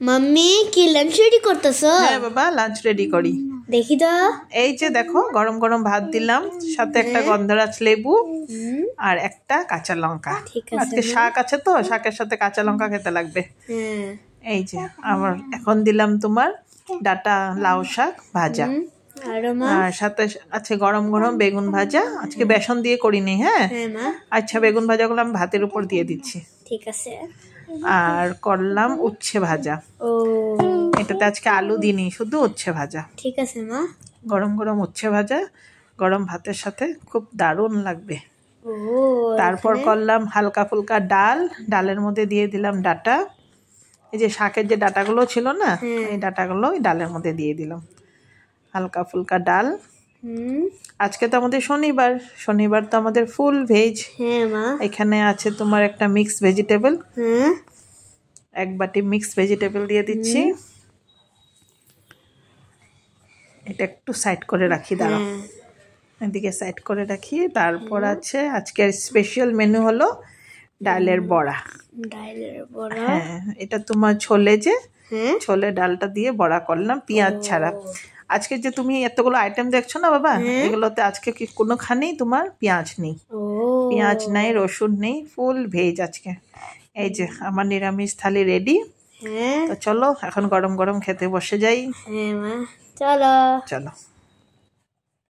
Mummy কি lunch ready করতেছো? হ্যাঁ বাবা, লাঞ্চ রেডি করি। দেখি তো। এই যে দেখো, গরম গরম ভাত দিলাম, সাথে একটা গন্ধরাজ লেবু আর একটা কাঁচা লঙ্কা। আজকে শাক আছে তো, শাকের সাথে কাঁচা লঙ্কা খেতে লাগবে। এই যে আবার এখন দিলাম তোমার ডাটা লাউ শাক ভাজা, আর সাথে আছে গরম গরম বেগুন ভাজা। আজকে বেসন দিয়ে করিনি। হ্যাঁ আচ্ছা, বেগুন ভাজাগুলো আমি ভাতের উপর দিয়ে দিচ্ছি। ঠিক আছে। আর করলাম উচ্ছে ভাজা। এটাতে আজকে আলু দিইনি, শুধু উচ্ছে ভাজা। ঠিক আছে মা। গরম গরম উচ্ছে ভাজা গরম ভাতের সাথে খুব দারুণ লাগবে। তারপর করলাম হালকা ফুলকা ডাল, ডালের মধ্যে দিয়ে দিলাম ডাটা। এই যে শাকের যে ডাটাগুলো ছিল না, এই ডাটাগুলো ওই ডালের মধ্যে দিয়ে দিলাম। হালকা ফুলকা ডাল। আজকে তো আমাদের শনিবার, শনিবার তো আমাদের ফুল ভেজ। এখানে আছে তোমার একটা মিক্স ভেজিটেবল, এক বাটি মিক্স ভেজিটেবল দিয়ে দিচ্ছি। এটা একটু সাইড করে রাখি, দাঁড়াও এদিকে সাইড করে রাখি। তারপর আছে আজকের স্পেশাল মেনু হলো ডালের বড়া। ডালের বড়া? হ্যাঁ, এটা তোমার ছোলে, যে ছোলে ডালটা দিয়ে বড়া করলাম পেঁয়াজ ছাড়া। আজকে যে তুমি এতগুলো আইটেম দেখছো না বাবা, এগুলোতে আজকে কি কোনোখানেই তোমার পেঁয়াজ নেই, পেঁয়াজ নাই, রসুন নেই, ফুল ভেজ আজকে। এই যে আমার নিরামিষ থালি রেডি। তো চলো এখন গরম গরম খেতে বসে যাই। চলো চলো।